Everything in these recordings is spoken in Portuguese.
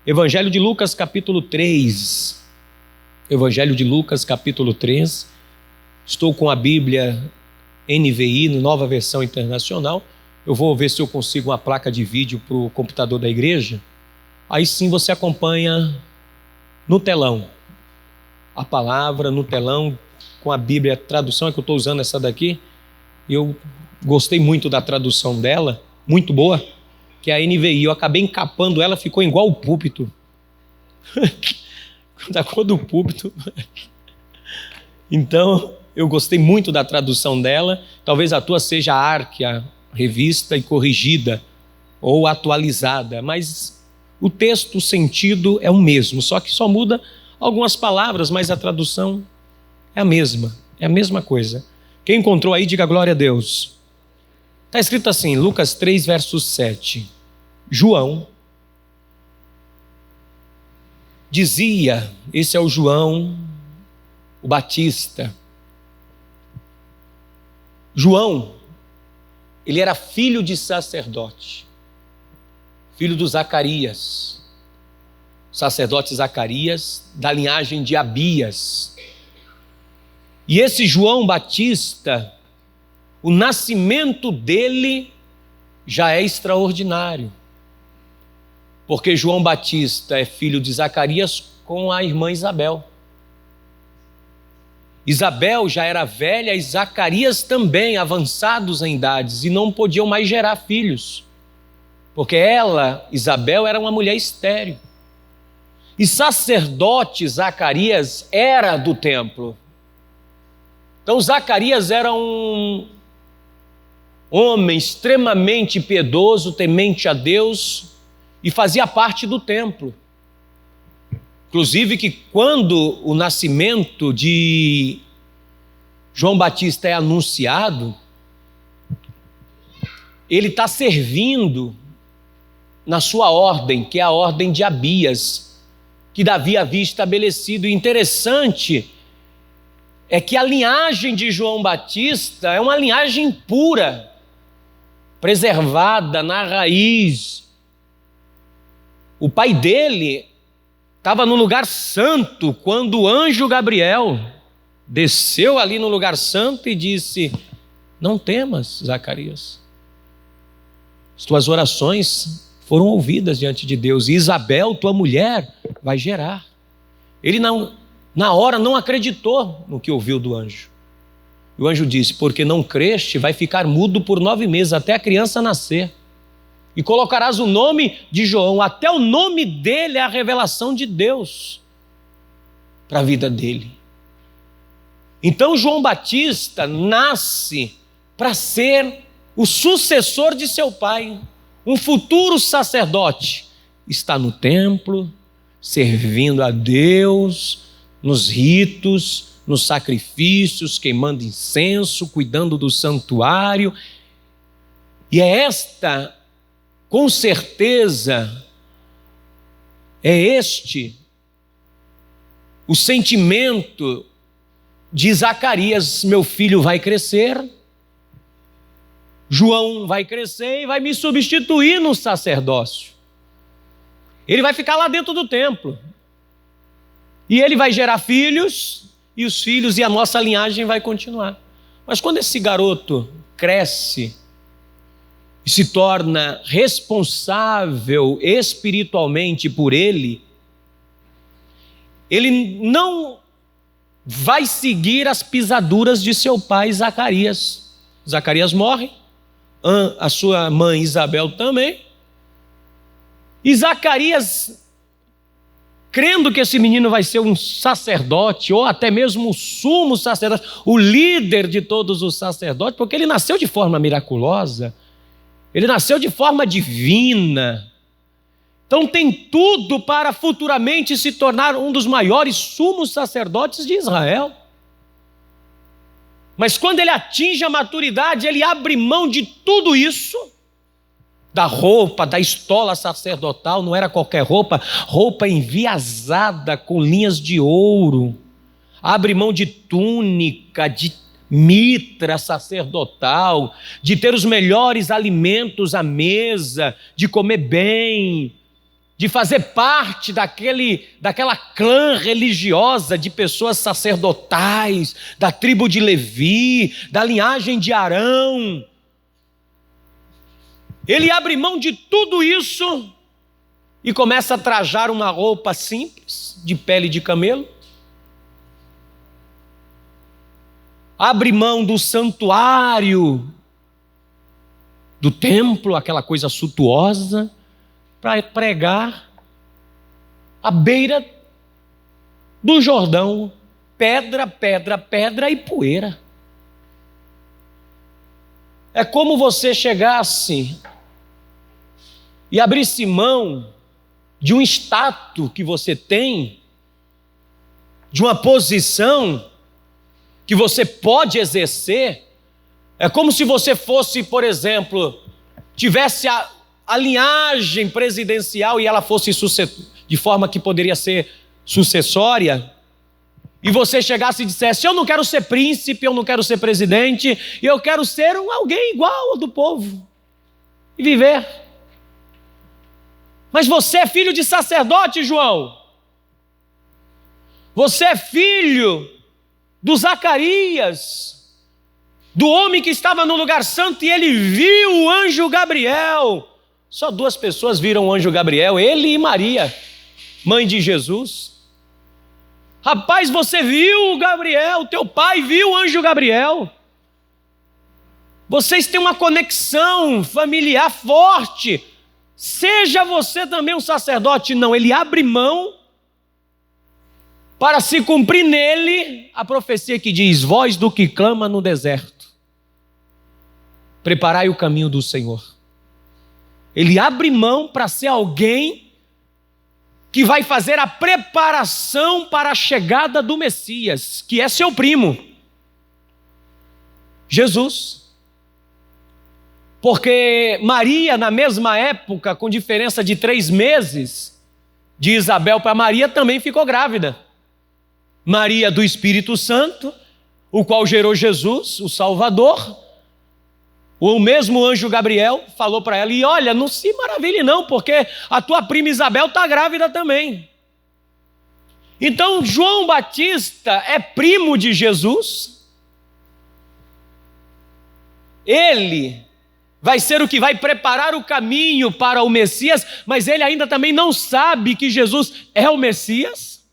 Evangelho de Lucas, capítulo 3. Evangelho de Lucas, capítulo 3. Estou com a Bíblia NVI, Nova Versão Internacional. Eu vou ver se eu consigo uma placa de vídeo para o computador da igreja. Aí sim você acompanha no telão. A palavra no telão, com a Bíblia. A tradução é que eu estou usando essa daqui. Eu gostei muito da tradução dela, muito boa, que é a NVI. Eu acabei encapando ela, ficou igual o púlpito. Da cor do púlpito. Então, eu gostei muito da tradução dela. Talvez a tua seja a Arquia, revista e corrigida, ou atualizada, mas o texto, o sentido é o mesmo, só que só muda algumas palavras, mas a tradução é a mesma coisa. Quem encontrou aí, diga glória a Deus. Está escrito assim, Lucas 3, verso 7. João dizia, esse é o João, o Batista. João, ele era filho de sacerdote, filho do Zacarias, sacerdote Zacarias, da linhagem de Abias. E esse João Batista, o nascimento dele já é extraordinário, porque João Batista é filho de Zacarias com a irmã Isabel. Isabel já era velha e Zacarias também, avançados em idades, e não podiam mais gerar filhos, porque ela, Isabel, era uma mulher estéril. E sacerdote Zacarias era do templo. Então Zacarias era um homem extremamente piedoso, temente a Deus, e fazia parte do templo. Inclusive que quando o nascimento de João Batista é anunciado, ele está servindo na sua ordem, que é a ordem de Abias, que Davi havia estabelecido. E interessante é que a linhagem de João Batista é uma linhagem pura, preservada na raiz. O pai dele estava no lugar santo quando o anjo Gabriel desceu ali no lugar santo e disse: não temas, Zacarias, as tuas orações foram ouvidas diante de Deus, e Isabel, tua mulher, vai gerar. Ele na hora não acreditou no que ouviu do anjo. E o anjo disse: porque não creste, vai ficar mudo por 9 meses, até a criança nascer. E colocarás o nome de João. Até o nome dele é a revelação de Deus para a vida dele. Então João Batista nasce para ser o sucessor de seu pai, um futuro sacerdote. Está no templo, servindo a Deus, nos ritos, nos sacrifícios, queimando incenso, cuidando do santuário. E é esta, com certeza, é este o sentimento de Zacarias: meu filho vai crescer, João vai crescer e vai me substituir no sacerdócio. Ele vai ficar lá dentro do templo. E ele vai gerar filhos, e os filhos e a nossa linhagem vai continuar. Mas quando esse garoto cresce e se torna responsável espiritualmente por ele não vai seguir as pisaduras de seu pai Zacarias. Zacarias morre, a sua mãe Isabel também, e Zacarias, crendo que esse menino vai ser um sacerdote, ou até mesmo o sumo sacerdote, o líder de todos os sacerdotes, porque ele nasceu de forma miraculosa, ele nasceu de forma divina. Então tem tudo para futuramente se tornar um dos maiores sumos sacerdotes de Israel. Mas quando ele atinge a maturidade, ele abre mão de tudo isso, da roupa, da estola sacerdotal. Não era qualquer roupa, roupa enviasada com linhas de ouro. Abre mão de túnica, de mitra sacerdotal, de ter os melhores alimentos à mesa, de comer bem. de fazer parte daquela clã religiosa de pessoas sacerdotais, da tribo de Levi, da linhagem de Arão. Ele abre mão de tudo isso e começa a trajar uma roupa simples, de pele de camelo. Abre mão do santuário, do templo, aquela coisa suntuosa, para pregar à beira do Jordão, pedra, pedra, pedra e poeira. É como você chegasse e abrisse mão de um status que você tem, de uma posição que você pode exercer. É como se você fosse, por exemplo, tivesse a linhagem presidencial e ela fosse de forma que poderia ser sucessória, e você chegasse e dissesse: eu não quero ser príncipe, eu não quero ser presidente, eu quero ser alguém igual ao do povo e viver. Mas você é filho de sacerdote, João. Você é filho do Zacarias, do homem que estava no lugar santo, e ele viu o anjo Gabriel. Só 2 pessoas viram o anjo Gabriel, ele e Maria, mãe de Jesus. Rapaz, você viu o Gabriel, teu pai viu o anjo Gabriel. Vocês têm uma conexão familiar forte. Seja você também um sacerdote. Não, ele abre mão para se cumprir nele a profecia que diz: voz do que clama no deserto, preparai o caminho do Senhor. Ele abre mão para ser alguém que vai fazer a preparação para a chegada do Messias, que é seu primo, Jesus. Porque Maria, na mesma época, com diferença de 3 meses, de Isabel para Maria, também ficou grávida. Maria do Espírito Santo, o qual gerou Jesus, o Salvador. O mesmo anjo Gabriel falou para ela: e olha, não se maravilhe não, porque a tua prima Isabel está grávida também. Então João Batista é primo de Jesus. Ele vai ser o que vai preparar o caminho para o Messias, mas ele ainda também não sabe que Jesus é o Messias,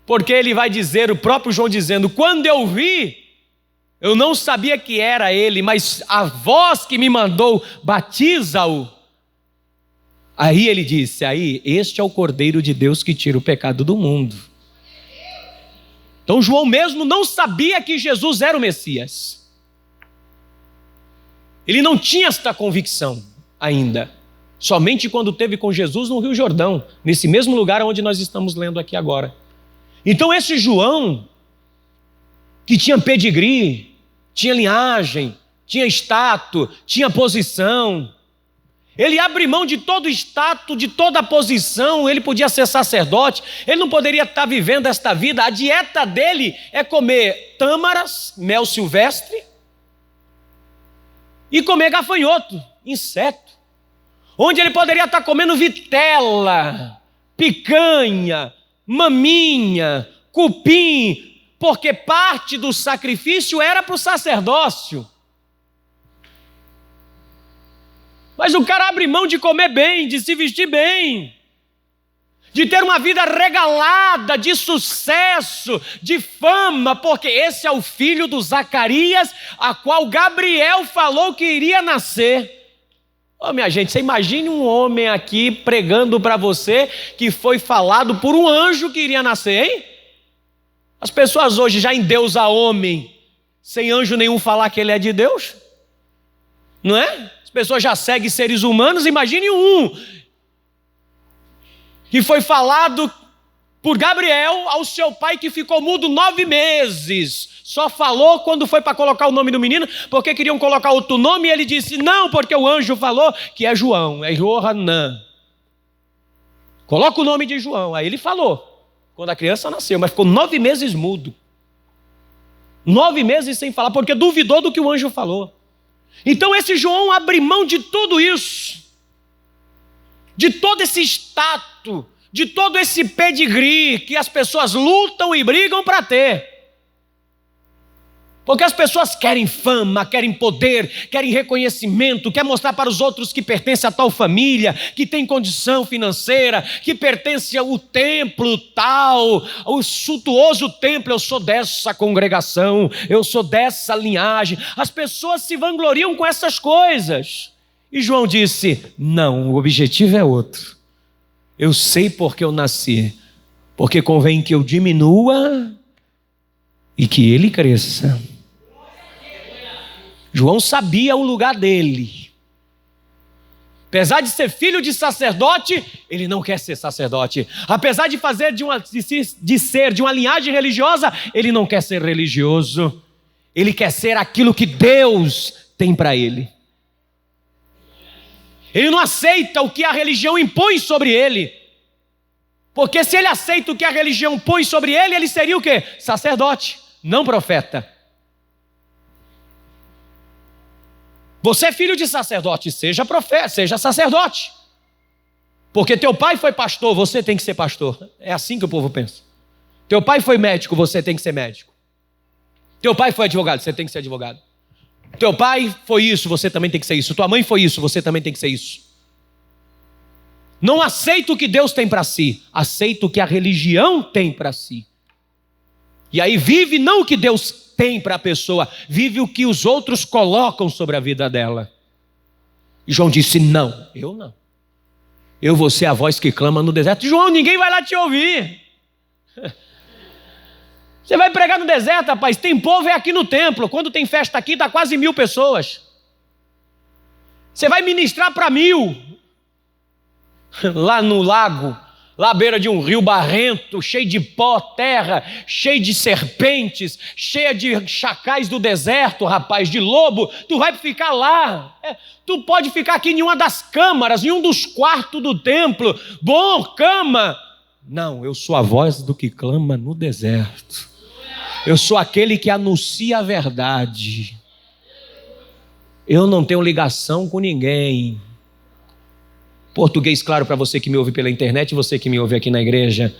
porque ele vai dizer, o próprio João dizendo: quando eu vi, eu não sabia que era ele, mas a voz que me mandou, batiza-o. Aí ele disse: este é o Cordeiro de Deus que tira o pecado do mundo. Então João mesmo não sabia que Jesus era o Messias. Ele não tinha esta convicção ainda. Somente quando teve com Jesus no Rio Jordão, nesse mesmo lugar onde nós estamos lendo aqui agora. Então esse João, que tinha pedigree, tinha linhagem, tinha status, tinha posição, ele abre mão de todo status, de toda posição. Ele podia ser sacerdote, ele não poderia estar vivendo esta vida. A dieta dele é comer tâmaras, mel silvestre, e comer gafanhoto, inseto. Onde ele poderia estar comendo vitela, picanha, maminha, cupim, porque parte do sacrifício era para o sacerdócio. Mas o cara abre mão de comer bem, de se vestir bem, de ter uma vida regalada, de sucesso, de fama, porque esse é o filho do Zacarias, a qual Gabriel falou que iria nascer. Oh, minha gente, você imagine um homem aqui pregando para você que foi falado por um anjo que iria nascer, hein? As pessoas hoje já endeusam homem, sem anjo nenhum falar que ele é de Deus, não é? As pessoas já seguem seres humanos. Imagine um que foi falado por Gabriel ao seu pai, que ficou mudo 9 meses, só falou quando foi para colocar o nome do menino, porque queriam colocar outro nome, e ele disse: não, porque o anjo falou que é João, é Johanã, coloca o nome de João. Aí ele falou, quando a criança nasceu, mas ficou 9 meses mudo, 9 meses sem falar, porque duvidou do que o anjo falou. Então esse João abre mão de tudo isso, de todo esse status, de todo esse pedigree que as pessoas lutam e brigam para ter. Porque as pessoas querem fama, querem poder, querem reconhecimento, querem mostrar para os outros que pertence a tal família, que tem condição financeira, que pertence ao templo tal, ao suntuoso templo. Eu sou dessa congregação, eu sou dessa linhagem. As pessoas se vangloriam com essas coisas. E João disse: não, o objetivo é outro. Eu sei porque eu nasci, porque convém que eu diminua e que ele cresça. João sabia o lugar dele. Apesar de ser filho de sacerdote, ele não quer ser sacerdote. Apesar de ser de uma linhagem religiosa, ele não quer ser religioso. Ele quer ser aquilo que Deus tem para ele. Ele não aceita o que a religião impõe sobre ele. Porque se ele aceita o que a religião põe sobre ele, ele seria o quê? Sacerdote, não profeta. Você é filho de sacerdote, seja profeta, seja sacerdote. Porque teu pai foi pastor, você tem que ser pastor. É assim que o povo pensa. Teu pai foi médico, você tem que ser médico. Teu pai foi advogado, você tem que ser advogado. Teu pai foi isso, você também tem que ser isso. Tua mãe foi isso, você também tem que ser isso. Não aceita o que Deus tem para si, aceita o que a religião tem para si. E aí vive não o que Deus tem para a pessoa, vive o que os outros colocam sobre a vida dela. E João disse: não, eu não. Eu vou ser a voz que clama no deserto. João, ninguém vai lá te ouvir. Você vai pregar no deserto, rapaz? Tem povo aqui no templo. Quando tem festa aqui, dá quase 1000 pessoas. Você vai ministrar para 1000. Lá no lago, lá à beira de um rio barrento, cheio de pó, terra, cheio de serpentes, cheia de chacais do deserto, rapaz, de lobo. Tu vai ficar lá. Tu pode ficar aqui em uma das câmaras, em um dos quartos do templo. Bom, cama. Não, eu sou a voz do que clama no deserto. Eu sou aquele que anuncia a verdade. Eu não tenho ligação com ninguém. Português claro para você que me ouve pela internet e você que me ouve aqui na igreja.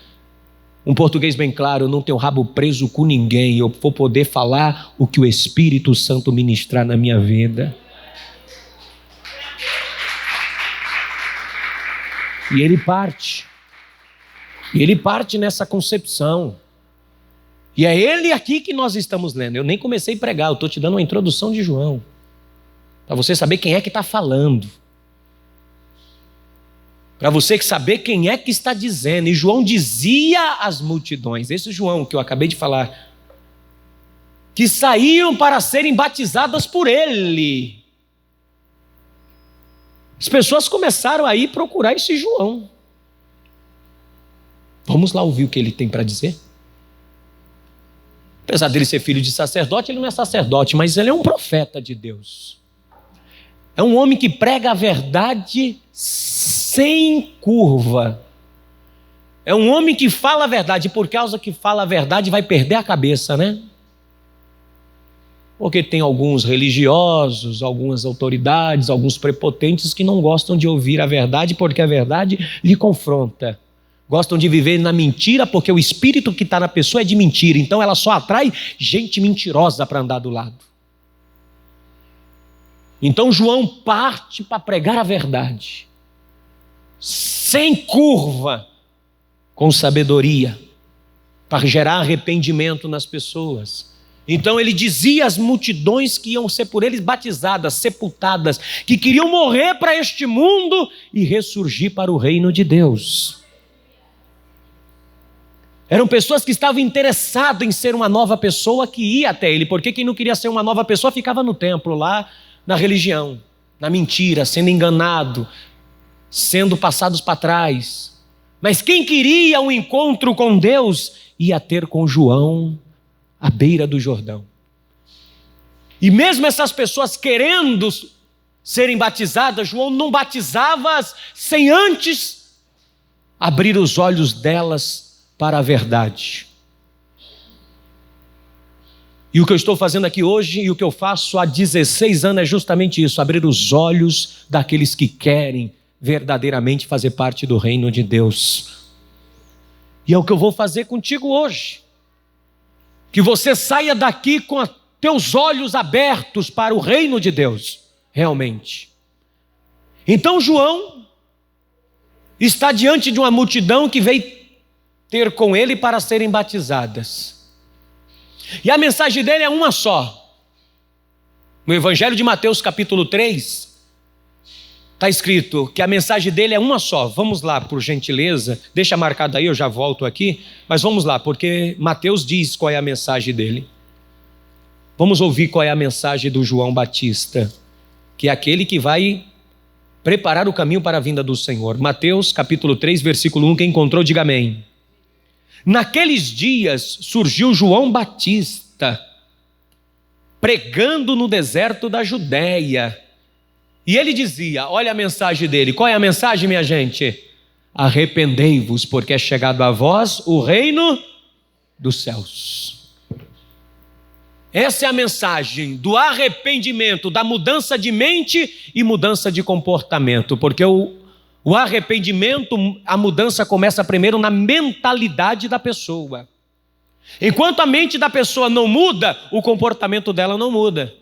Um português bem claro: eu não tenho rabo preso com ninguém. Eu vou poder falar o que o Espírito Santo ministrar na minha vida. E ele parte. E ele parte nessa concepção. E é ele aqui que nós estamos lendo. Eu nem comecei a pregar, eu estou te dando uma introdução de João. Para você saber quem é que está falando. Para você saber quem é que está dizendo. E João dizia às multidões, esse João que eu acabei de falar, que saíam para serem batizadas por ele. As pessoas começaram a ir procurar esse João. Vamos lá ouvir o que ele tem para dizer. Apesar dele ser filho de sacerdote, ele não é sacerdote, mas ele é um profeta de Deus. É um homem que prega a verdade sem curva. É um homem que fala a verdade, e por causa que fala a verdade vai perder a cabeça, né? Porque tem alguns religiosos, algumas autoridades, alguns prepotentes que não gostam de ouvir a verdade porque a verdade lhe confronta. Gostam de viver na mentira porque o espírito que está na pessoa é de mentira. Então ela só atrai gente mentirosa para andar do lado. Então João parte para pregar a verdade. Sem curva, com sabedoria, para gerar arrependimento nas pessoas. Então ele dizia às multidões que iam ser por eles batizadas, sepultadas, que queriam morrer para este mundo e ressurgir para o reino de Deus. Eram pessoas que estavam interessadas em ser uma nova pessoa que ia até ele, porque quem não queria ser uma nova pessoa ficava no templo, lá na religião, na mentira, sendo enganado, sendo passados para trás. Mas quem queria um encontro com Deus ia ter com João à beira do Jordão. E mesmo essas pessoas querendo serem batizadas, João não batizava-as sem antes abrir os olhos delas para a verdade. E o que eu estou fazendo aqui hoje e o que eu faço há 16 anos é justamente isso: abrir os olhos daqueles que querem verdadeiramente fazer parte do reino de Deus. E é o que eu vou fazer contigo hoje. Que você saia daqui com teus olhos abertos para o reino de Deus, realmente. Então João está diante de uma multidão que veio ter com ele para serem batizadas. E a mensagem dele é uma só. No Evangelho de Mateus capítulo 3, está escrito que a mensagem dele é uma só. Vamos lá, por gentileza, deixa marcado aí, eu já volto aqui, mas vamos lá, porque Mateus diz qual é a mensagem dele. Vamos ouvir qual é a mensagem do João Batista, que é aquele que vai preparar o caminho para a vinda do Senhor. Mateus capítulo 3, versículo 1, quem encontrou, diga amém. Naqueles dias surgiu João Batista, pregando no deserto da Judéia. E ele dizia, olha a mensagem dele, qual é a mensagem, minha gente? Arrependei-vos, porque é chegado a vós o reino dos céus. Essa é a mensagem do arrependimento, da mudança de mente e mudança de comportamento, porque o arrependimento, a mudança começa primeiro na mentalidade da pessoa. Enquanto a mente da pessoa não muda, o comportamento dela não muda.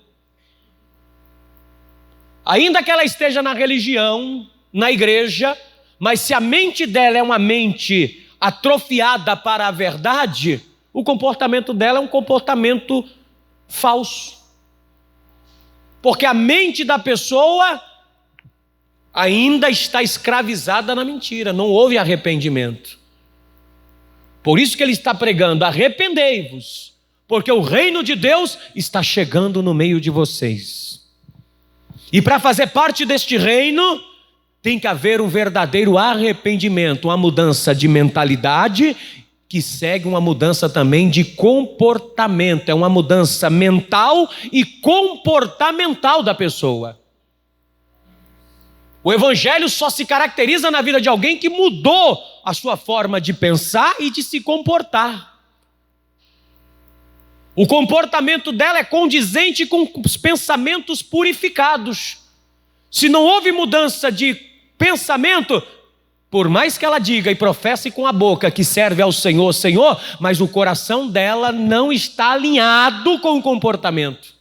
Ainda que ela esteja na religião, na igreja, mas se a mente dela é uma mente atrofiada para a verdade, o comportamento dela é um comportamento falso. Porque a mente da pessoa ainda está escravizada na mentira, não houve arrependimento. Por isso que ele está pregando, arrependei-vos, porque o reino de Deus está chegando no meio de vocês. E para fazer parte deste reino, tem que haver um verdadeiro arrependimento, uma mudança de mentalidade, que segue uma mudança também de comportamento, é uma mudança mental e comportamental da pessoa. O evangelho só se caracteriza na vida de alguém que mudou a sua forma de pensar e de se comportar. O comportamento dela é condizente com os pensamentos purificados. Se não houve mudança de pensamento, por mais que ela diga e professe com a boca que serve ao Senhor, Senhor, mas o coração dela não está alinhado com o comportamento.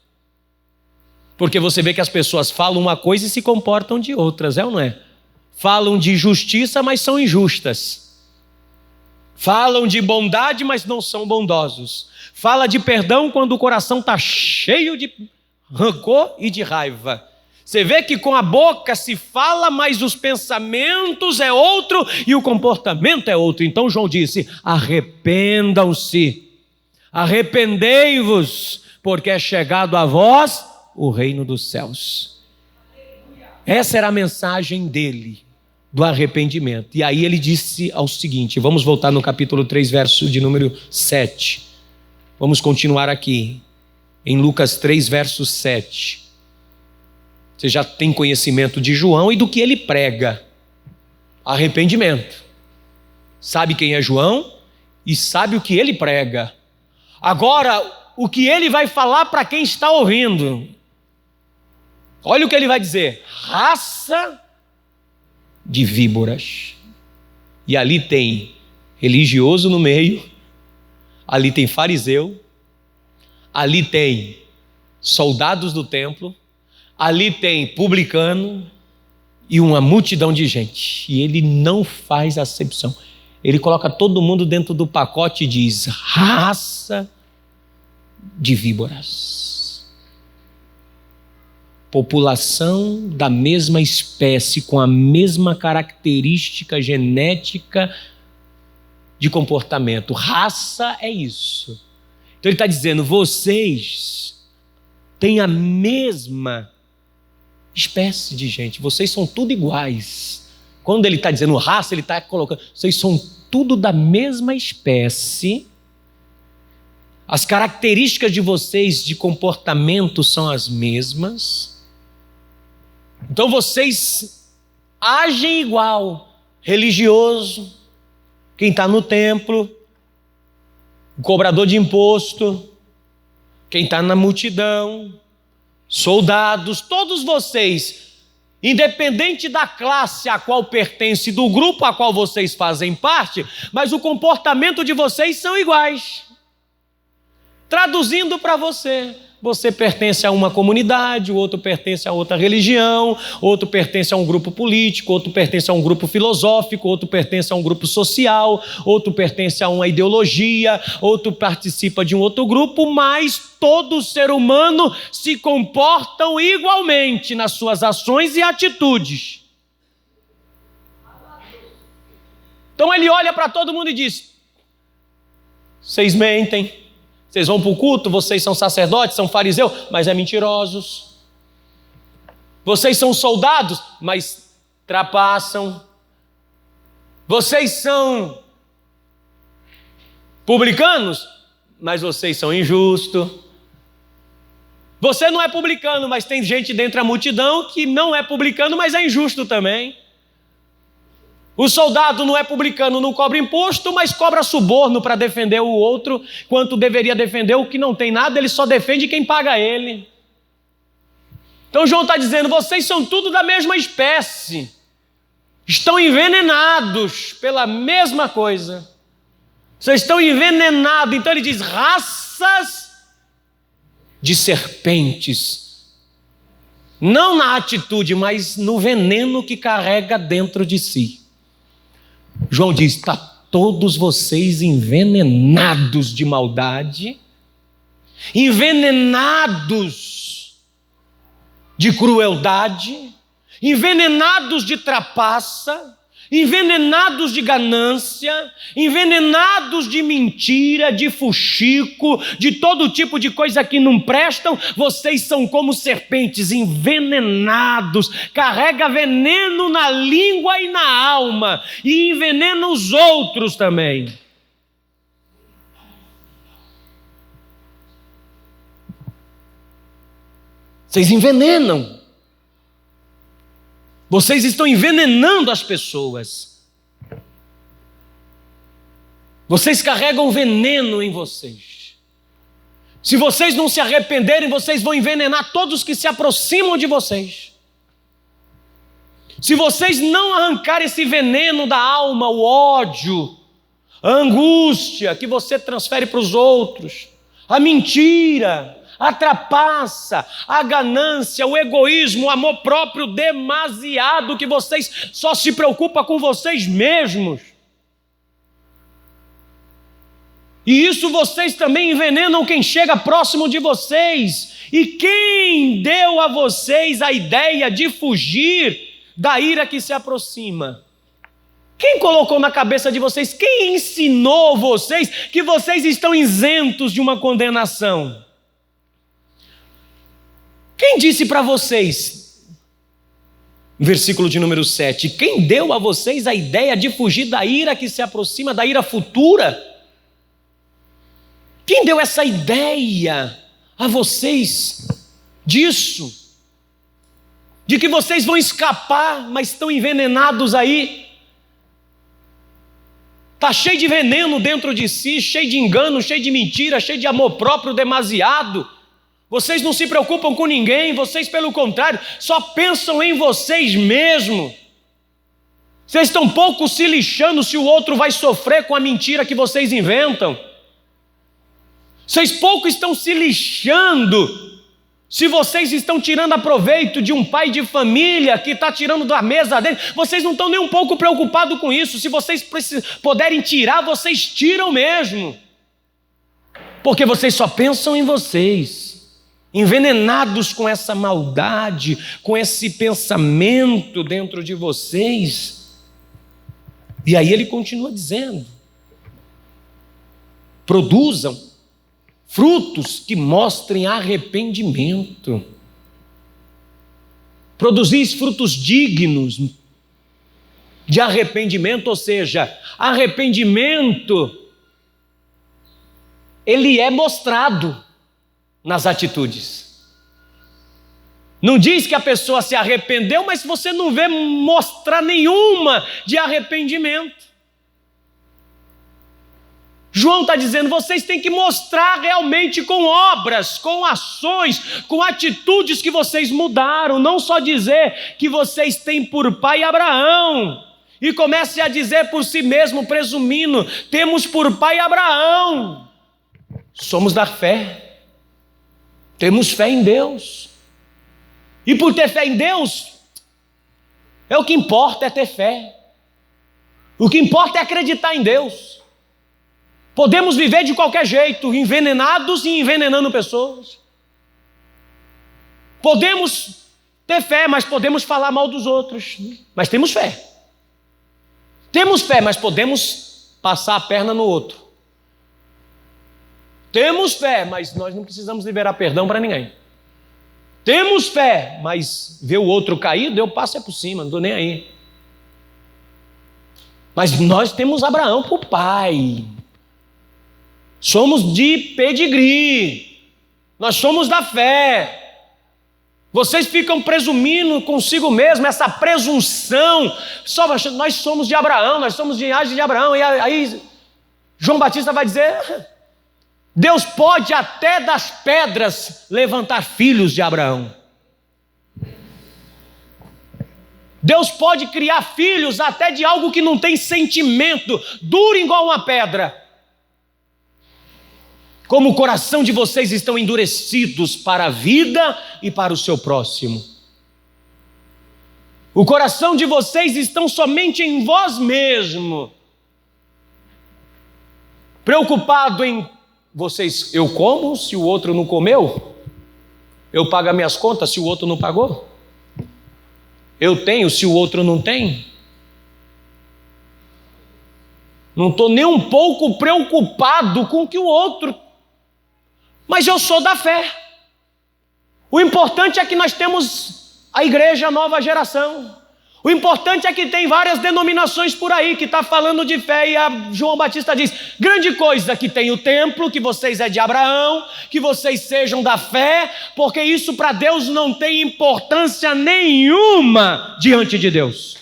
Porque você vê que as pessoas falam uma coisa e se comportam de outras, é ou não é? Falam de justiça, mas são injustas. Falam de bondade, mas não são bondosos. Fala de perdão quando o coração está cheio de rancor e de raiva. Você vê que com a boca se fala, mas os pensamentos é outro e o comportamento é outro. Então João disse, arrependam-se, arrependei-vos, porque é chegado a vós o reino dos céus. Essa era a mensagem dele, do arrependimento. E aí ele disse ao seguinte, vamos voltar no capítulo 3, verso de número 7. Vamos continuar aqui, em Lucas 3, verso 7. Você já tem conhecimento de João e do que ele prega. Arrependimento. Sabe quem é João e sabe o que ele prega. Agora, o que ele vai falar para quem está ouvindo. Olha o que ele vai dizer. Raça de víboras. E ali tem religioso no meio. Ali tem fariseu. Ali tem soldados do templo. Ali tem publicano e uma multidão de gente. E ele não faz acepção. Ele coloca todo mundo dentro do pacote e diz, raça de víboras. População da mesma espécie, com a mesma característica genética de comportamento. Raça é isso. Então ele está dizendo, vocês têm a mesma espécie de gente, vocês são tudo iguais. Quando ele está dizendo raça, ele está colocando, vocês são tudo da mesma espécie, as características de vocês de comportamento são as mesmas, então vocês agem igual, religioso, quem está no templo, o cobrador de imposto, quem está na multidão, soldados, todos vocês independente da classe a qual pertence, do grupo a qual vocês fazem parte, mas o comportamento de vocês são iguais. Traduzindo para você, você pertence a uma comunidade, o outro pertence a outra religião, outro pertence a um grupo político, outro pertence a um grupo filosófico, outro pertence a um grupo social, outro pertence a uma ideologia, outro participa de um outro grupo, mas todo ser humano se comportam igualmente nas suas ações e atitudes. Então ele olha para todo mundo e diz: vocês mentem. Vocês vão para o culto, vocês são sacerdotes, são fariseus, mas é mentirosos. Vocês são soldados, mas trapaçam. Vocês são publicanos, mas vocês são injustos. Você não é publicano, mas tem gente dentro da multidão que não é publicano, mas é injusto também. O soldado não é publicano, não cobra imposto, mas cobra suborno para defender o outro, quanto deveria defender o que não tem nada, ele só defende quem paga ele. Então João está dizendo, vocês são tudo da mesma espécie, estão envenenados pela mesma coisa, vocês estão envenenados. Então ele diz, raças de serpentes, não na atitude, mas no veneno que carrega dentro de si. João diz, está todos vocês envenenados de maldade, envenenados de crueldade, envenenados de trapaça, envenenados de ganância, envenenados de mentira, de fuxico, de todo tipo de coisa que não prestam. Vocês são como serpentes envenenados, carrega veneno na língua e na alma, e envenena os outros também. Vocês envenenam. Vocês estão envenenando as pessoas. Vocês carregam veneno em vocês. Se vocês não se arrependerem, vocês vão envenenar todos que se aproximam de vocês. Se vocês não arrancarem esse veneno da alma, o ódio, a angústia que você transfere para os outros, a mentira, a trapaça, a ganância, o egoísmo, o amor próprio demasiado, que vocês só se preocupam com vocês mesmos. E isso vocês também envenenam quem chega próximo de vocês. E quem deu a vocês a ideia de fugir da ira que se aproxima? Quem colocou na cabeça de vocês? Quem ensinou vocês que vocês estão isentos de uma condenação? Quem disse para vocês, versículo de número 7, quem deu a vocês a ideia de fugir da ira que se aproxima, da ira futura? Quem deu essa ideia a vocês disso? De que vocês vão escapar, mas estão envenenados aí? Está cheio de veneno dentro de si, cheio de engano, cheio de mentira, cheio de amor próprio demasiado. Vocês não se preocupam com ninguém, vocês, pelo contrário, só pensam em vocês mesmos. Vocês estão pouco se lixando se o outro vai sofrer com a mentira que vocês inventam. Vocês pouco estão se lixando se vocês estão tirando proveito de um pai de família que está tirando da mesa dele. Vocês não estão nem um pouco preocupados com isso. Se vocês puderem tirar, vocês tiram mesmo. Porque vocês só pensam em vocês. Envenenados com essa maldade, com esse pensamento dentro de vocês. E aí ele continua dizendo, produzam frutos que mostrem arrependimento. Produzis frutos dignos de arrependimento, ou seja, arrependimento, ele é mostrado nas atitudes. Não diz que a pessoa se arrependeu, mas você não vê mostrar nenhuma de arrependimento. João está dizendo, vocês têm que mostrar realmente com obras, com ações, com atitudes que vocês mudaram, não só dizer que vocês têm por pai Abraão, e comece a dizer por si mesmo, presumindo, temos por pai Abraão, somos da fé, temos fé em Deus, e por ter fé em Deus, o que importa é ter fé, o que importa é acreditar em Deus. Podemos viver de qualquer jeito, envenenados e envenenando pessoas. Podemos ter fé, mas podemos falar mal dos outros. Mas temos fé. Temos fé, mas podemos passar a perna no outro. Temos fé, mas nós não precisamos liberar perdão para ninguém. Temos fé, mas ver o outro caído, eu passo por cima, não estou nem aí. Mas nós temos Abraão por pai. Somos de pedigree, nós somos da fé. Vocês ficam presumindo consigo mesmo, essa presunção, só achando, nós somos de Abraão, nós somos de linhagem de Abraão, e aí João Batista vai dizer, Deus pode até das pedras levantar filhos de Abraão. Deus pode criar filhos até de algo que não tem sentimento, duro igual uma pedra. Como o coração de vocês estão endurecidos para a vida e para o seu próximo. O coração de vocês estão somente em vós mesmo. Preocupado em vocês, eu como se o outro não comeu? Eu pago as minhas contas se o outro não pagou? Eu tenho se o outro não tem? Não estou nem um pouco preocupado com o que o outro... Mas eu sou da fé. O importante é que nós temos a igreja nova geração. O importante é que tem várias denominações por aí que está falando de fé. E João Batista diz, grande coisa que tem o templo, que vocês é de Abraão, que vocês sejam da fé, porque isso para Deus não tem importância nenhuma diante de Deus.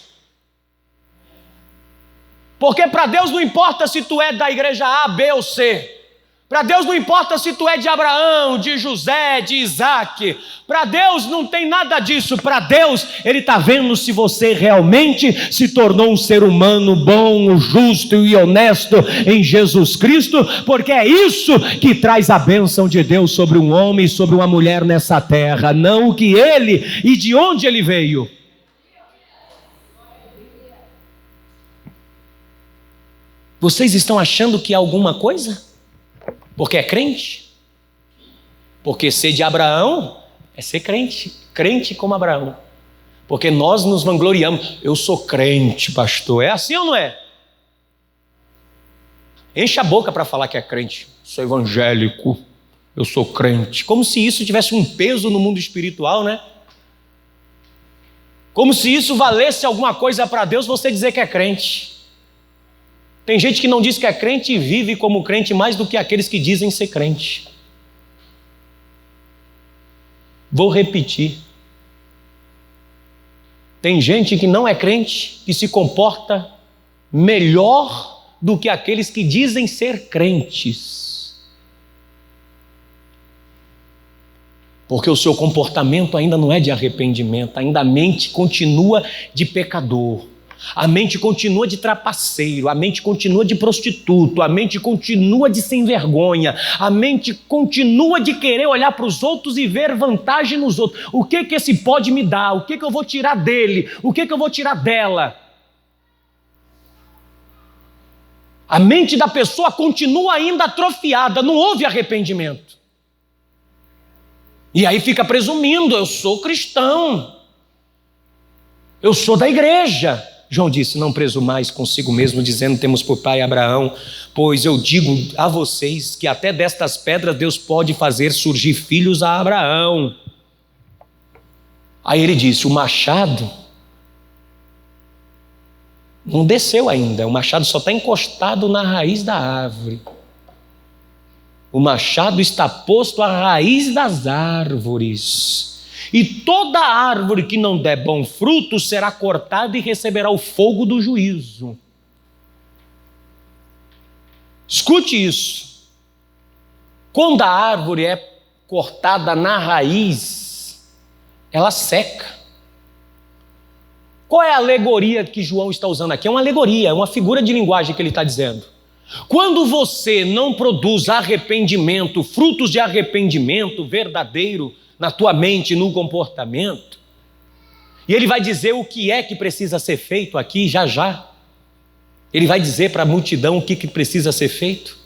Porque para Deus não importa se tu é da igreja A, B ou C. Para Deus não importa se tu é de Abraão, de José, de Isaac. Para Deus não tem nada disso. Para Deus, Ele está vendo se você realmente se tornou um ser humano bom, justo e honesto em Jesus Cristo, porque é isso que traz a bênção de Deus sobre um homem e sobre uma mulher nessa terra, não o que ele e de onde ele veio. Vocês estão achando que é alguma coisa? Porque é crente? Porque ser de Abraão é ser crente, crente como Abraão. Porque nós nos vangloriamos, eu sou crente, pastor, é assim ou não é? Enche a boca para falar que é crente, sou evangélico, eu sou crente, como se isso tivesse um peso no mundo espiritual, né? Como se isso valesse alguma coisa para Deus você dizer que é crente. Tem gente que não diz que é crente e vive como crente mais do que aqueles que dizem ser crente. Vou repetir. Tem gente que não é crente e se comporta melhor do que aqueles que dizem ser crentes. Porque o seu comportamento ainda não é de arrependimento, ainda a mente continua de pecador. A mente continua de trapaceiro, a mente continua de prostituto, a mente continua de sem vergonha, a mente continua de querer olhar para os outros e ver vantagem nos outros. O que esse pode me dar? O que eu vou tirar dele? O que eu vou tirar dela? A mente da pessoa continua ainda atrofiada, não houve arrependimento. E aí fica presumindo, eu sou cristão, eu sou da igreja. João disse, não presumais consigo mesmo, dizendo, temos por pai Abraão, pois eu digo a vocês que até destas pedras Deus pode fazer surgir filhos a Abraão. Aí ele disse, o machado não desceu ainda, o machado só está encostado na raiz da árvore. O machado está posto à raiz das árvores. E toda árvore que não der bom fruto será cortada e receberá o fogo do juízo. Escute isso. Quando a árvore é cortada na raiz, ela seca. Qual é a alegoria que João está usando aqui? É uma alegoria, é uma figura de linguagem que ele está dizendo. Quando você não produz arrependimento, frutos de arrependimento verdadeiro na tua mente, no comportamento, e ele vai dizer o que é que precisa ser feito aqui já já. Ele vai dizer para a multidão o que precisa ser feito.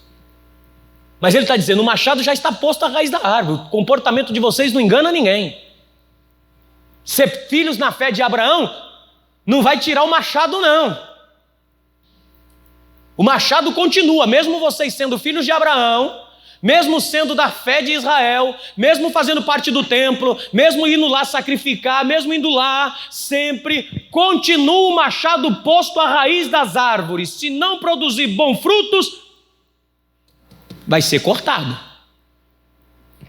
Mas ele está dizendo, o machado já está posto à raiz da árvore, o comportamento de vocês não engana ninguém. Ser filhos na fé de Abraão não vai tirar o machado, não. O machado continua, mesmo vocês sendo filhos de Abraão, mesmo sendo da fé de Israel, mesmo fazendo parte do templo, mesmo indo lá sacrificar, mesmo indo lá, sempre continua o machado posto à raiz das árvores. Se não produzir bons frutos, vai ser cortado.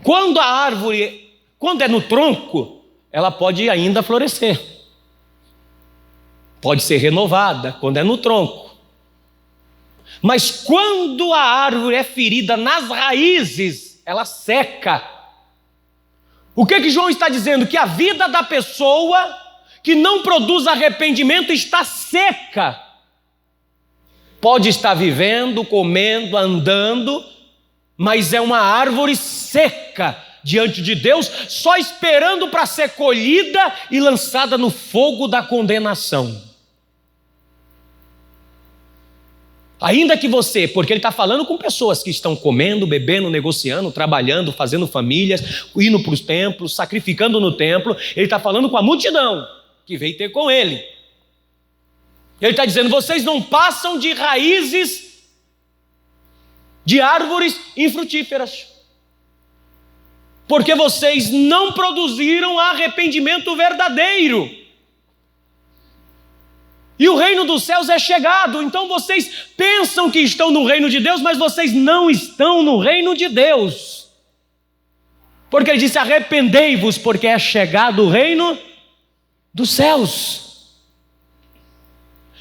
Quando a árvore, quando é no tronco, ela pode ainda florescer. Pode ser renovada quando é no tronco. Mas quando a árvore é ferida nas raízes, ela seca. O que João está dizendo? Que a vida da pessoa que não produz arrependimento está seca. Pode estar vivendo, comendo, andando, mas é uma árvore seca diante de Deus, só esperando para ser colhida e lançada no fogo da condenação. Ainda que você, porque ele está falando com pessoas que estão comendo, bebendo, negociando, trabalhando, fazendo famílias, indo para os templos, sacrificando no templo, ele está falando com a multidão que veio ter com ele. Ele está dizendo, vocês não passam de raízes de árvores infrutíferas, porque vocês não produziram arrependimento verdadeiro. E o reino dos céus é chegado, então vocês pensam que estão no reino de Deus, mas vocês não estão no reino de Deus. Porque ele disse, arrependei-vos, porque é chegado o reino dos céus.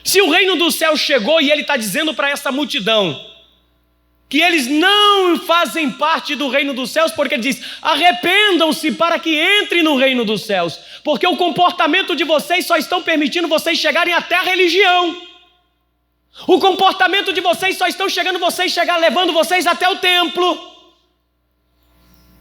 Se o reino dos céus chegou e ele está dizendo para essa multidão que eles não fazem parte do reino dos céus, porque ele diz, arrependam-se para que entrem no reino dos céus, porque o comportamento de vocês só estão permitindo vocês chegarem até a religião. O comportamento de vocês só estão levando vocês até o templo.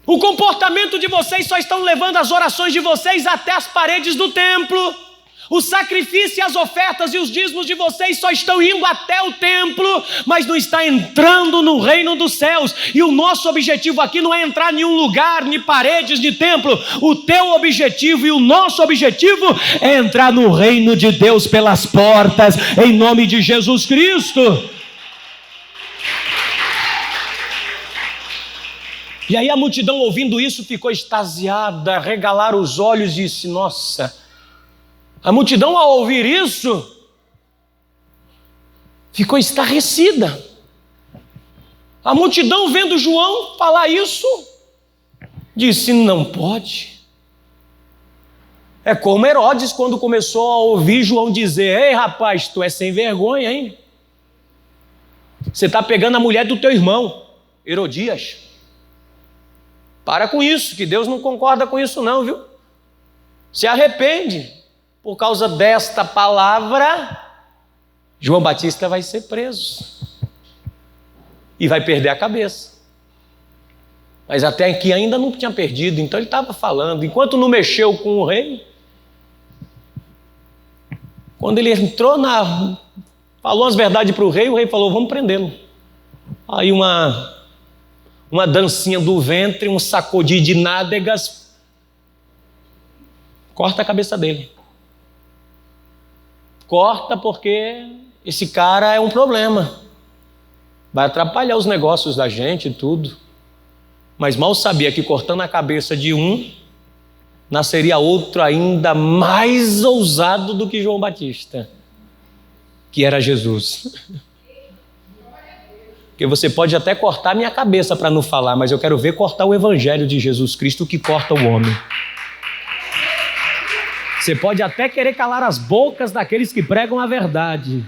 O comportamento de vocês só estão levando as orações de vocês até as paredes do templo. O sacrifício, as ofertas e os dízimos de vocês só estão indo até o templo, mas não está entrando no reino dos céus. E o nosso objetivo aqui não é entrar em nenhum lugar, nem paredes de templo. O teu objetivo e o nosso objetivo é entrar no reino de Deus pelas portas, em nome de Jesus Cristo. E aí a multidão, ouvindo isso, ficou extasiada, regalaram os olhos e disse, nossa. A multidão, ao ouvir isso, ficou estarrecida. A multidão, vendo João falar isso, disse, não pode. É como Herodes, quando começou a ouvir João dizer, ei rapaz, tu é sem vergonha, hein? Você está pegando a mulher do teu irmão, Herodias. Para com isso, que Deus não concorda com isso não, viu? Se arrepende. Por causa desta palavra, João Batista vai ser preso e vai perder a cabeça. Mas até aqui ainda não tinha perdido, então ele estava falando. Enquanto não mexeu com o rei, quando ele entrou falou as verdades para o rei falou, vamos prendê-lo. Aí uma dancinha do ventre, um sacudir de nádegas, corta a cabeça dele. Corta porque esse cara é um problema. Vai atrapalhar os negócios da gente e tudo. Mas mal sabia que cortando a cabeça de um, nasceria outro ainda mais ousado do que João Batista, que era Jesus. Porque você pode até cortar minha cabeça para não falar, mas eu quero ver cortar o evangelho de Jesus Cristo que corta o homem. Você pode até querer calar as bocas daqueles que pregam a verdade,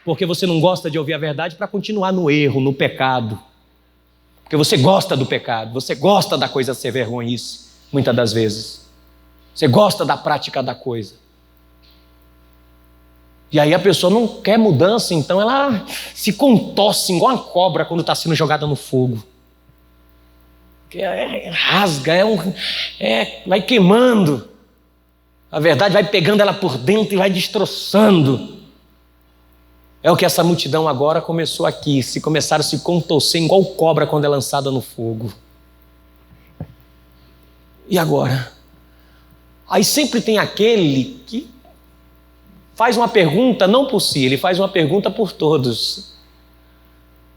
porque você não gosta de ouvir a verdade para continuar no erro, no pecado. Porque você gosta do pecado, você gosta da coisa ser vergonhice, muitas das vezes. Você gosta da prática da coisa. E aí a pessoa não quer mudança, então ela se contorce igual uma cobra quando está sendo jogada no fogo. Rasga, vai queimando. A verdade vai pegando ela por dentro e vai destroçando. É o que essa multidão agora começou aqui. Começaram a se contorcer igual cobra quando é lançada no fogo. E agora? Aí sempre tem aquele que faz uma pergunta não por si, ele faz uma pergunta por todos.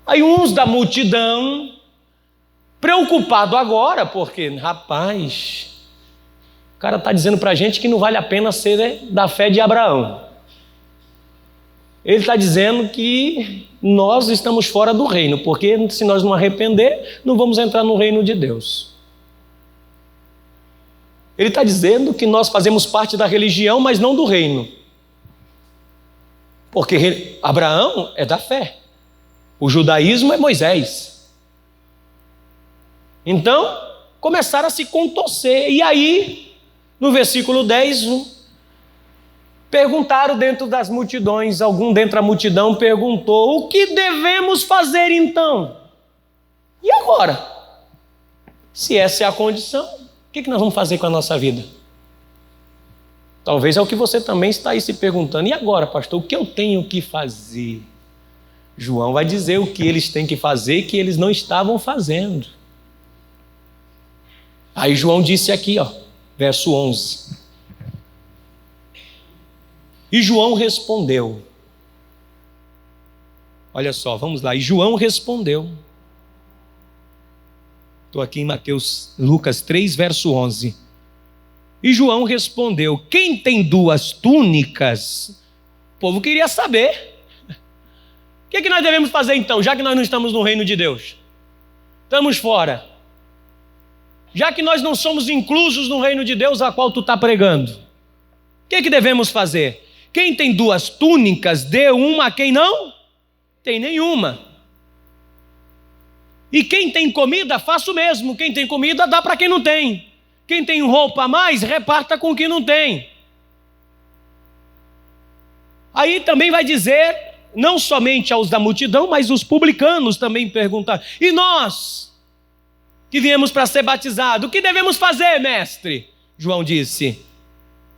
Aí uns da multidão, preocupado agora, porque, rapaz, o cara está dizendo para a gente que não vale a pena ser da fé de Abraão. Ele está dizendo que nós estamos fora do reino, porque se nós não arrepender, não vamos entrar no reino de Deus. Ele está dizendo que nós fazemos parte da religião, mas não do reino. Porque Abraão é da fé. O judaísmo é Moisés. Então, começaram a se contorcer. E aí, no versículo 10, perguntaram dentro das multidões, algum dentro da multidão perguntou: o que devemos fazer então? E agora? Se essa é a condição, o que nós vamos fazer com a nossa vida? Talvez é o que você também está aí se perguntando. E agora, pastor, o que eu tenho que fazer? João vai dizer o que eles têm que fazer e que eles não estavam fazendo. Aí João disse aqui, verso 11. E João respondeu. Olha só, vamos lá. E João respondeu. Estou aqui em Lucas 3, verso 11. E João respondeu: quem tem 2 túnicas? O povo queria saber. O que nós devemos fazer então, já que nós não estamos no reino de Deus? Estamos fora. Já que nós não somos inclusos no reino de Deus a qual tu está pregando. O que devemos fazer? Quem tem 2 túnicas, dê uma a quem não tem nenhuma. E quem tem comida, faça o mesmo. Quem tem comida, dá para quem não tem. Quem tem roupa a mais, reparta com quem não tem. Aí também vai dizer, não somente aos da multidão, mas os publicanos também perguntaram: e nós, que viemos para ser batizados, o que devemos fazer, mestre? João disse,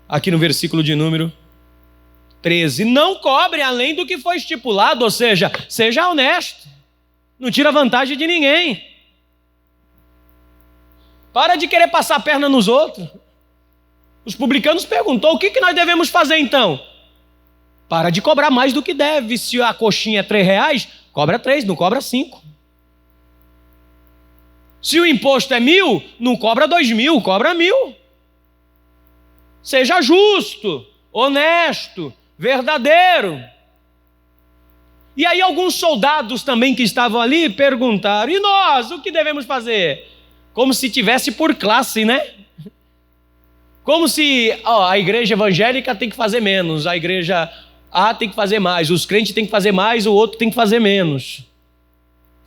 aqui no versículo de número 13, não cobre além do que foi estipulado, ou seja, seja honesto, não tira vantagem de ninguém. Para de querer passar a perna nos outros. Os publicanos perguntou: o que nós devemos fazer então? Para de cobrar mais do que deve. Se a coxinha é R$3, cobra 3, não cobra 5. Se o imposto é 1.000, não cobra 2.000, cobra 1.000. Seja justo, honesto, verdadeiro. E aí alguns soldados também que estavam ali perguntaram: e nós, o que devemos fazer? Como se tivesse por classe, né? Como se a igreja evangélica tem que fazer menos, a igreja A tem que fazer mais, os crentes têm que fazer mais, o outro tem que fazer menos.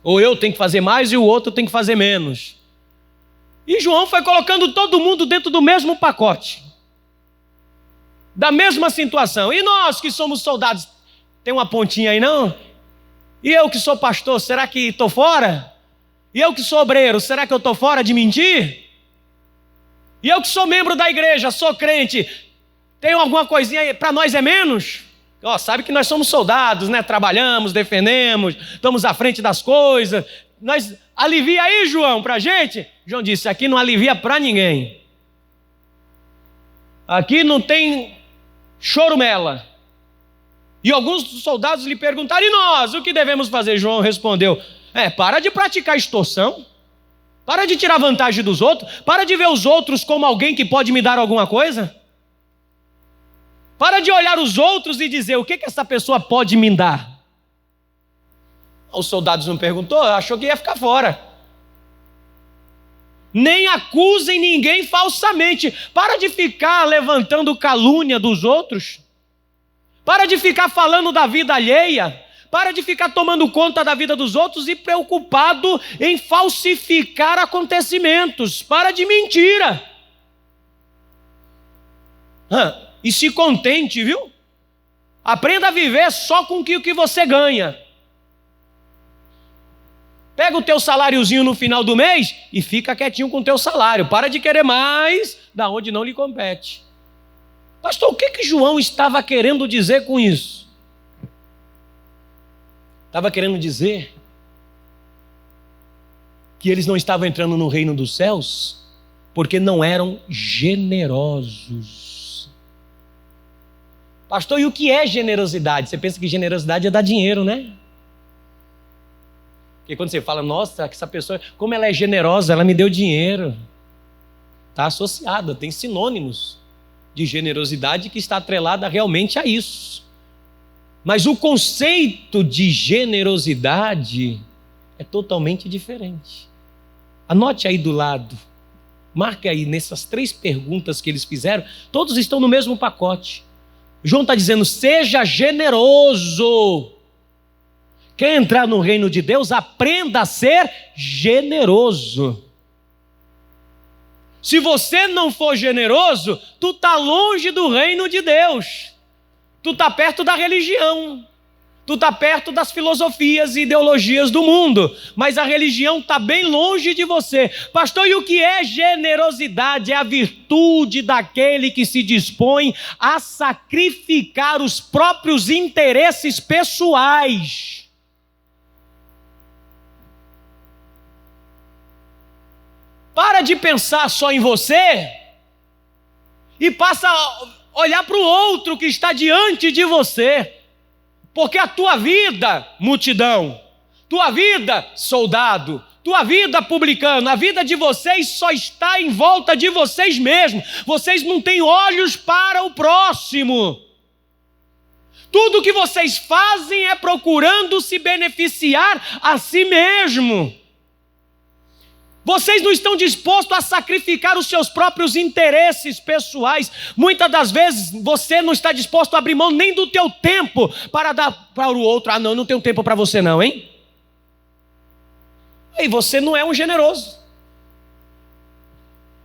Ou eu tenho que fazer mais e o outro tem que fazer menos. E João foi colocando todo mundo dentro do mesmo pacote. Da mesma situação. E nós que somos soldados, tem uma pontinha aí não? E eu que sou pastor, será que estou fora? E eu que sou obreiro, será que eu estou fora de mentir? E eu que sou membro da igreja, sou crente, tem alguma coisinha aí, para nós é menos? Sabe que nós somos soldados, né? Trabalhamos, defendemos, estamos à frente das coisas. Nós alivia aí, João, para a gente? João disse, aqui não alivia para ninguém. Aqui não tem chorumela. E alguns dos soldados lhe perguntaram: e nós, o que devemos fazer? João respondeu: para de praticar extorsão, para de tirar vantagem dos outros, para de ver os outros como alguém que pode me dar alguma coisa. Para de olhar os outros e dizer: o que essa pessoa pode me dar? Os soldados não perguntou, achou que ia ficar fora. Nem acusem ninguém falsamente. Para de ficar levantando calúnia dos outros. Para de ficar falando da vida alheia. Para de ficar tomando conta da vida dos outros e preocupado em falsificar acontecimentos. Para de mentira. E se contente, viu? Aprenda a viver só com o que você ganha. Pega o teu saláriozinho no final do mês e fica quietinho com o teu salário. Para de querer mais da onde não lhe compete. Pastor, o que João estava querendo dizer com isso? Estava querendo dizer que eles não estavam entrando no reino dos céus porque não eram generosos. Pastor, e o que é generosidade? Você pensa que generosidade é dar dinheiro, né? Porque quando você fala, nossa, essa pessoa, como ela é generosa, ela me deu dinheiro. Está associada, tem sinônimos de generosidade que está atrelada realmente a isso. Mas o conceito de generosidade é totalmente diferente. Anote aí do lado, marque aí nessas 3 perguntas que eles fizeram, todos estão no mesmo pacote. João está dizendo, seja generoso. Quer entrar no reino de Deus? Aprenda a ser generoso. Se você não for generoso, tu está longe do reino de Deus. Tu está perto da religião. Tu está perto das filosofias e ideologias do mundo. Mas a religião está bem longe de você. Pastor, e o que é generosidade? É a virtude daquele que se dispõe a sacrificar os próprios interesses pessoais. Para de pensar só em você e passa a olhar para o outro que está diante de você. Porque a tua vida, multidão, tua vida, soldado, tua vida, publicano, a vida de vocês só está em volta de vocês mesmos. Vocês não têm olhos para o próximo. Tudo que vocês fazem é procurando se beneficiar a si mesmo. Vocês não estão dispostos a sacrificar os seus próprios interesses pessoais. Muitas das vezes você não está disposto a abrir mão nem do teu tempo para dar para o outro. Ah, não tenho tempo para você não, hein? Aí você não é um generoso.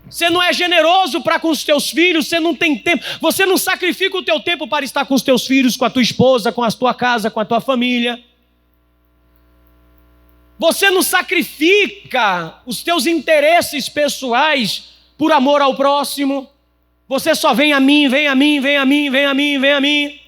Você não é generoso para com os teus filhos, você não tem tempo. Você não sacrifica o teu tempo para estar com os teus filhos, com a tua esposa, com a tua casa, com a tua família. Você não sacrifica os teus interesses pessoais por amor ao próximo. Você só vem a mim, vem a mim, vem a mim, vem a mim, vem a mim.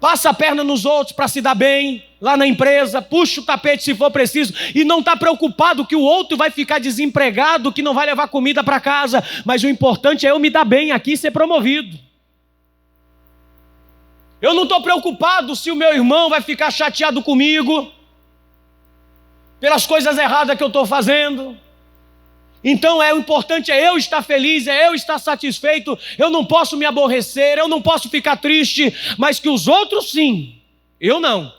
Passa a perna nos outros para se dar bem, lá na empresa, puxa o tapete se for preciso, e não está preocupado que o outro vai ficar desempregado, que não vai levar comida para casa, mas o importante é eu me dar bem aqui e ser promovido. Eu não estou preocupado se o meu irmão vai ficar chateado comigo, pelas coisas erradas que eu estou fazendo. Então o importante é eu estar feliz, é eu estar satisfeito. Eu não posso me aborrecer, eu não posso ficar triste, mas que os outros sim, eu não.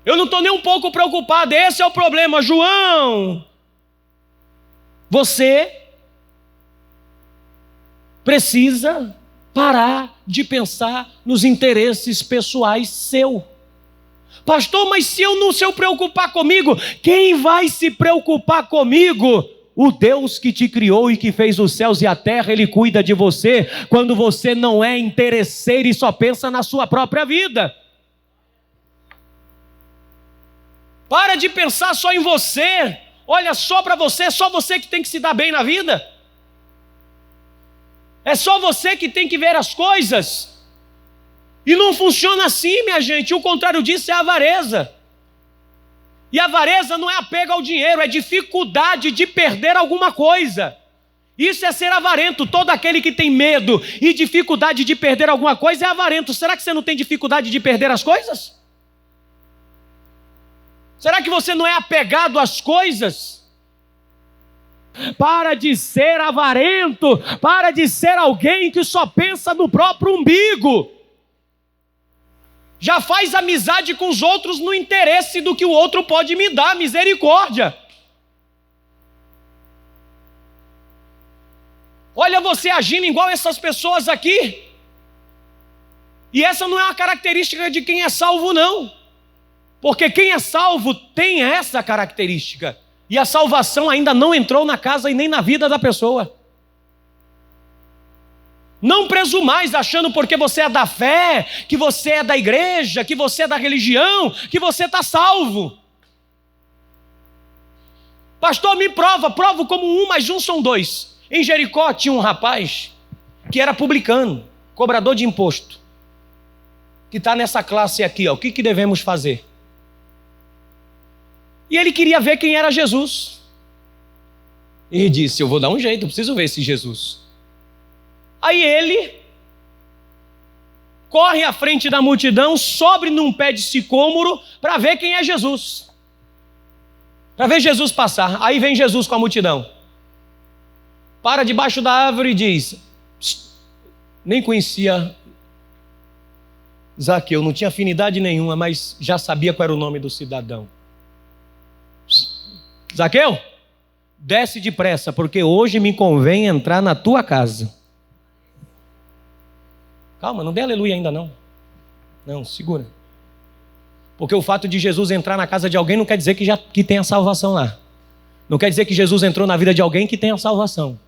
Eu não estou nem um pouco preocupado, esse é o problema. João, você precisa parar de pensar nos interesses pessoais seus. Pastor, mas se eu não se preocupar comigo, quem vai se preocupar comigo? O Deus que te criou e que fez os céus e a terra, Ele cuida de você quando você não é interesseiro e só pensa na sua própria vida. Para de pensar só em você, olha só para você, é só você que tem que se dar bem na vida. É só você que tem que ver as coisas. E não funciona assim, minha gente. O contrário disso é avareza. E a avareza não é apego ao dinheiro, é dificuldade de perder alguma coisa. Isso é ser avarento. Todo aquele que tem medo e dificuldade de perder alguma coisa é avarento. Será que você não tem dificuldade de perder as coisas? Será que você não é apegado às coisas? Para de ser avarento. Para de ser alguém que só pensa no próprio umbigo. Já faz amizade com os outros no interesse do que o outro pode me dar, misericórdia. Olha você agindo igual essas pessoas aqui. E essa não é uma característica de quem é salvo, não. Porque quem é salvo tem essa característica. E a salvação ainda não entrou na casa e nem na vida da pessoa. Não presumais achando porque você é da fé, que você é da igreja, que você é da religião, que você está salvo. Pastor, me provo como 1 mais 1 são 2. Em Jericó tinha um rapaz que era publicano, cobrador de imposto, que está nessa classe aqui, ó. O que devemos fazer? E ele queria ver quem era Jesus. E disse, eu vou dar um jeito, eu preciso ver esse Jesus. Aí ele corre à frente da multidão, sobe num pé de sicômoro para ver quem é Jesus. Para ver Jesus passar. Aí vem Jesus com a multidão. Para debaixo da árvore e diz, nem conhecia Zaqueu, não tinha afinidade nenhuma, mas já sabia qual era o nome do cidadão. Zaqueu, desce depressa, porque hoje me convém entrar na tua casa. Calma, não dê aleluia ainda não. Não, segura. Porque o fato de Jesus entrar na casa de alguém não quer dizer que tenha salvação lá. Não quer dizer que Jesus entrou na vida de alguém que tenha salvação.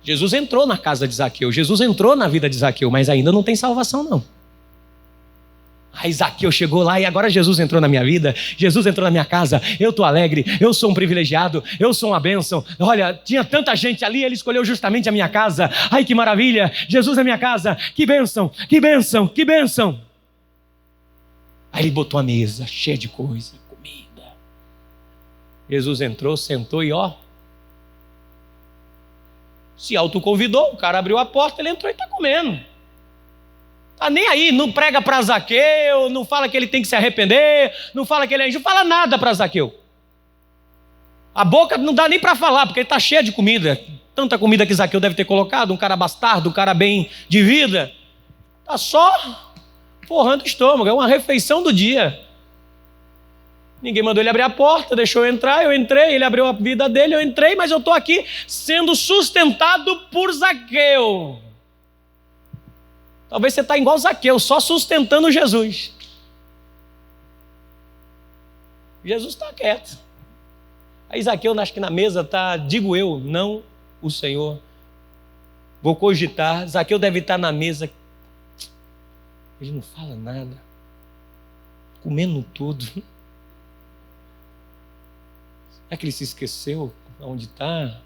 Jesus entrou na casa de Zaqueu, Jesus entrou na vida de Zaqueu, mas ainda não tem salvação não. Aí Zaqueu chegou lá e agora Jesus entrou na minha vida, Jesus entrou na minha casa, eu estou alegre, eu sou um privilegiado, eu sou uma bênção. Olha, tinha tanta gente ali, ele escolheu justamente a minha casa. Ai que maravilha, Jesus na minha casa, que bênção, que bênção, que bênção. Aí ele botou a mesa cheia de coisa, comida. Jesus entrou, sentou e ó, se autoconvidou, o cara abriu a porta, ele entrou e está comendo. Tá nem aí, não prega para Zaqueu, não fala que ele tem que se arrepender, não fala que ele é injusto, não fala nada para Zaqueu. A boca não dá nem para falar, porque ele está cheio de comida. Tanta comida que Zaqueu deve ter colocado, um cara bastardo, um cara bem de vida. Está só forrando o estômago, é uma refeição do dia. Ninguém mandou ele abrir a porta, deixou eu entrar, eu entrei, ele abriu a vida dele, eu entrei, mas eu estou aqui sendo sustentado por Zaqueu. Talvez você está igual Zaqueu, só sustentando Jesus. Jesus está quieto. Aí Zaqueu, acho que na mesa está, digo eu, não o Senhor. Vou cogitar, Zaqueu deve estar na mesa. Ele não fala nada. Comendo tudo. Será que ele se esqueceu onde está?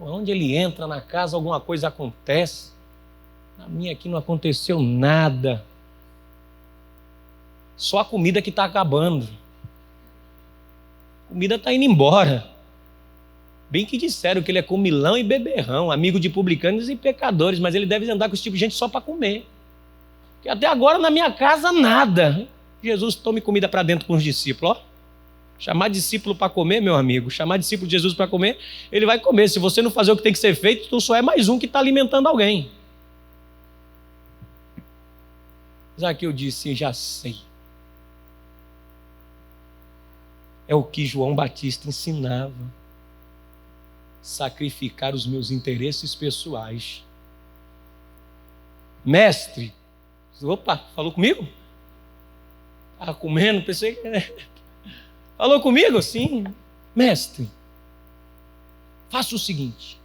Onde ele entra na casa, alguma coisa acontece. Na minha aqui não aconteceu nada. Só a comida que está acabando. A comida está indo embora. Bem que disseram que ele é comilão e beberrão, amigo de publicanos e pecadores, mas ele deve andar com esse tipo de gente só para comer. Porque até agora na minha casa nada. Jesus tome comida para dentro com os discípulos, ó. Chamar discípulo para comer, meu amigo, chamar discípulo de Jesus para comer, ele vai comer. Se você não fazer o que tem que ser feito, tu só é mais um que está alimentando alguém. Zaqueu disse, já sei. É o que João Batista ensinava. Sacrificar os meus interesses pessoais. Mestre, opa, falou comigo? Estava comendo, pensei que... Falou comigo? Sim. Mestre, faça o seguinte.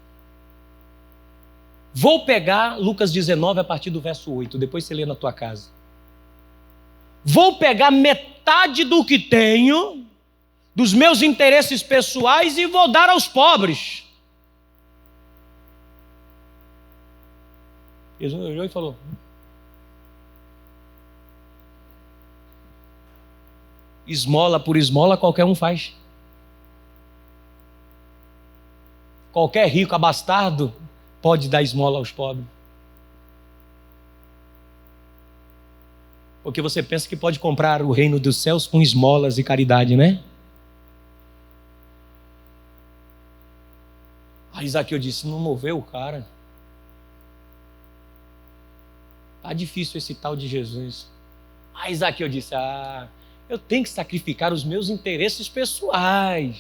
Vou pegar Lucas 19 a partir do verso 8, depois você lê na tua casa. Vou pegar metade do que tenho, dos meus interesses pessoais, e vou dar aos pobres. Jesus olhou e falou... Esmola por esmola qualquer um faz. Qualquer rico abastardo pode dar esmola aos pobres. Porque você pensa que pode comprar o reino dos céus com esmolas e caridade, né? Aí Zaqueu disse, não moveu o cara. Tá difícil esse tal de Jesus. Aí Zaqueu disse, Eu tenho que sacrificar os meus interesses pessoais.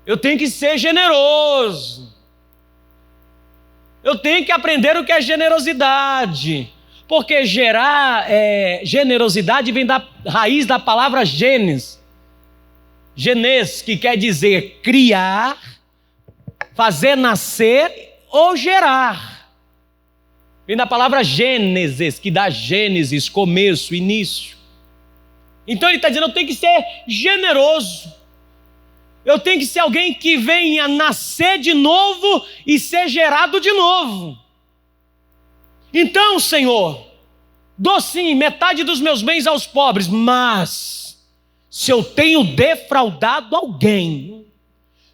Eu tenho que ser generoso. Eu tenho que aprender o que é generosidade. Porque generosidade vem da raiz da palavra genes. Genes, que quer dizer criar, fazer nascer ou gerar. Vem da palavra gênesis, que dá gênesis, começo, início. Então ele está dizendo, eu tenho que ser generoso. Eu tenho que ser alguém que venha nascer de novo e ser gerado de novo. Então, Senhor, dou sim metade dos meus bens aos pobres, mas se eu tenho defraudado alguém,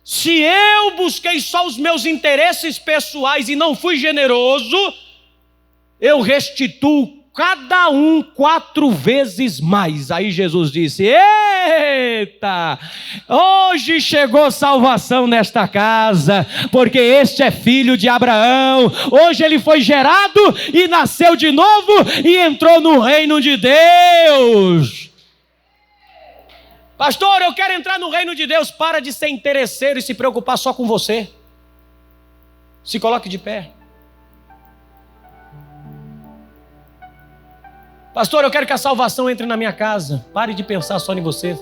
se eu busquei só os meus interesses pessoais e não fui generoso, eu restituo cada um 4 vezes mais. Aí Jesus disse, eita, hoje chegou salvação nesta casa, porque este é filho de Abraão. Hoje ele foi gerado e nasceu de novo e entrou no reino de Deus. Pastor, eu quero entrar no reino de Deus. Para de ser interesseiro e se preocupar só com você. Se coloque de pé. Pastor, eu quero que a salvação entre na minha casa. Pare de pensar só em você.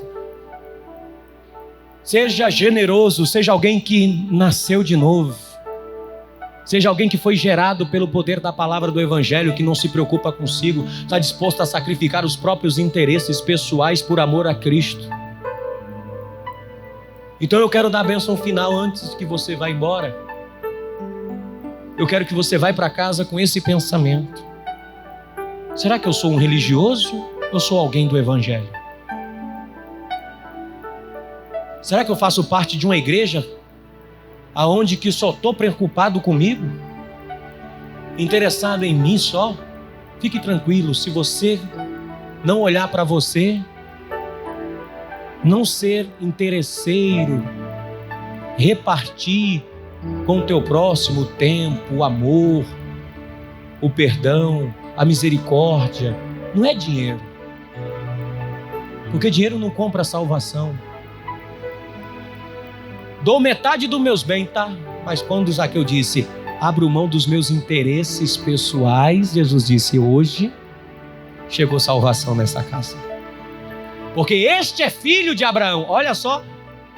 Seja generoso, seja alguém que nasceu de novo. Seja alguém que foi gerado pelo poder da palavra do Evangelho, que não se preocupa consigo, está disposto a sacrificar os próprios interesses pessoais por amor a Cristo. Então eu quero dar a bênção final antes que você vá embora. Eu quero que você vá para casa com esse pensamento. Será que eu sou um religioso ou sou alguém do Evangelho? Será que eu faço parte de uma igreja aonde que só estou preocupado comigo? Interessado em mim só? Fique tranquilo, se você não olhar para você, não ser interesseiro, repartir com o teu próximo o tempo, o amor, o perdão, a misericórdia, não é dinheiro. Porque dinheiro não compra salvação. Dou metade dos meus bens, tá? Mas quando Zaqueu disse, abro mão dos meus interesses pessoais, Jesus disse, hoje chegou salvação nessa casa. Porque este é filho de Abraão. Olha só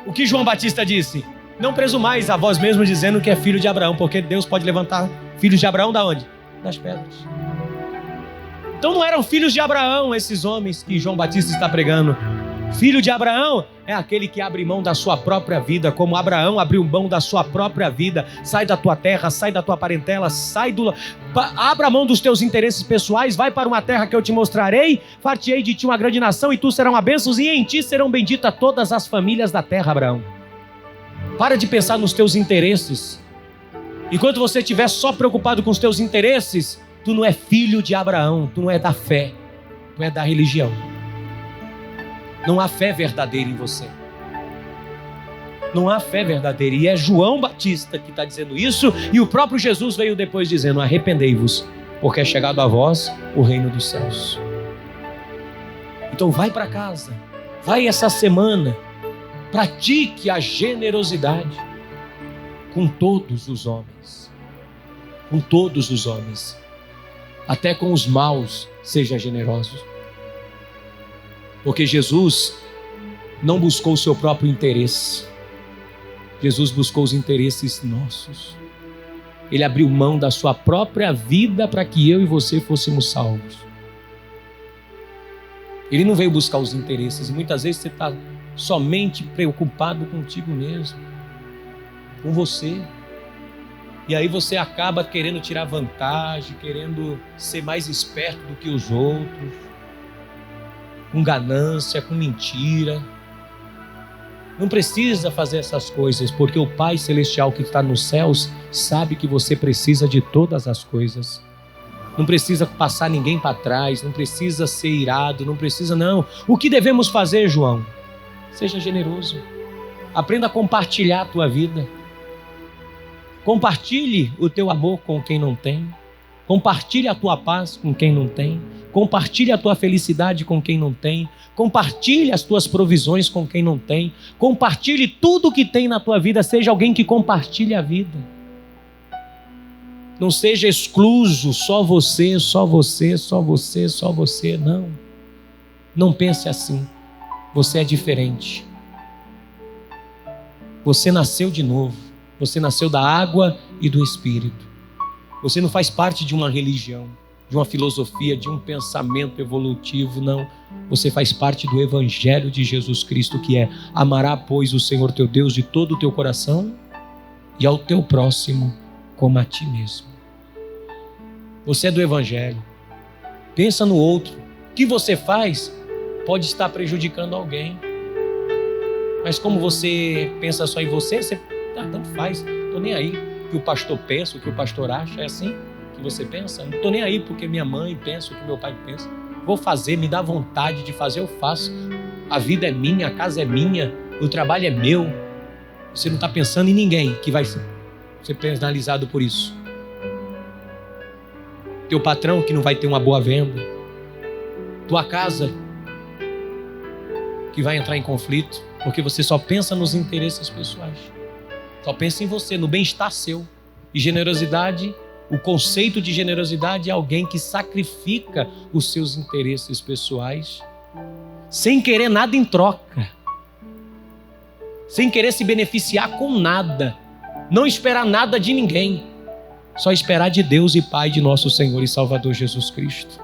o que João Batista disse. Não presumais a vós mesmos dizendo que é filho de Abraão, porque Deus pode levantar filhos de Abraão da onde? Das pedras. Então não eram filhos de Abraão esses homens que João Batista está pregando. Filho de Abraão é aquele que abre mão da sua própria vida, como Abraão abriu mão da sua própria vida. Sai da tua terra, sai da tua parentela, abra mão dos teus interesses pessoais, vai para uma terra que eu te mostrarei, far-te-ei de ti uma grande nação e tu serás uma bênção e em ti serão benditas todas as famílias da terra, Abraão. Para de pensar nos teus interesses. Enquanto você estiver só preocupado com os teus interesses, tu não é filho de Abraão, tu não é da fé, tu é da religião. Não há fé verdadeira em você. Não há fé verdadeira. E é João Batista que está dizendo isso, e o próprio Jesus veio depois dizendo, arrependei-vos, porque é chegado a vós o reino dos céus. Então vai para casa, vai essa semana, pratique a generosidade com todos os homens. Com todos os homens. Até com os maus, seja generoso. Porque Jesus não buscou o seu próprio interesse. Jesus buscou os interesses nossos. Ele abriu mão da sua própria vida para que eu e você fôssemos salvos. Ele não veio buscar os interesses. E muitas vezes você está somente preocupado contigo mesmo, com você. E aí você acaba querendo tirar vantagem, querendo ser mais esperto do que os outros, com ganância, com mentira. Não precisa fazer essas coisas, porque o Pai Celestial que está nos céus sabe que você precisa de todas as coisas. Não precisa passar ninguém para trás, não precisa ser irado, não precisa não. O que devemos fazer, João? Seja generoso. Aprenda a compartilhar a tua vida. Compartilhe o teu amor com quem não tem. Compartilhe a tua paz com quem não tem. Compartilhe a tua felicidade com quem não tem. Compartilhe as tuas provisões com quem não tem. Compartilhe tudo que tem na tua vida. Seja alguém que compartilhe a vida. Não seja excluso, só você, só você, só você, só você. Não. Não pense assim. Você é diferente. Você nasceu de novo. Você nasceu da água e do Espírito. Você não faz parte de uma religião, de uma filosofia, de um pensamento evolutivo, não. Você faz parte do Evangelho de Jesus Cristo, que é: amará, pois, o Senhor teu Deus de todo o teu coração e ao teu próximo como a ti mesmo. Você é do Evangelho. Pensa no outro. O que você faz pode estar prejudicando alguém. Mas como você pensa só em você, tanto faz. Estou nem aí o que o pastor pensa, o que o pastor acha. É assim que você pensa? Não estou nem aí porque minha mãe pensa, o que meu pai pensa. Vou fazer, me dá vontade de fazer, eu faço. A vida é minha, a casa é minha, o trabalho é meu. Você não está pensando em ninguém que vai ser penalizado por isso. Teu patrão que não vai ter uma boa venda. Tua casa que vai entrar em conflito, porque você só pensa nos interesses pessoais. Só pensa em você, no bem-estar seu. E generosidade, o conceito de generosidade é alguém que sacrifica os seus interesses pessoais sem querer nada em troca. Sem querer se beneficiar com nada. Não esperar nada de ninguém. Só esperar de Deus e Pai de nosso Senhor e Salvador Jesus Cristo.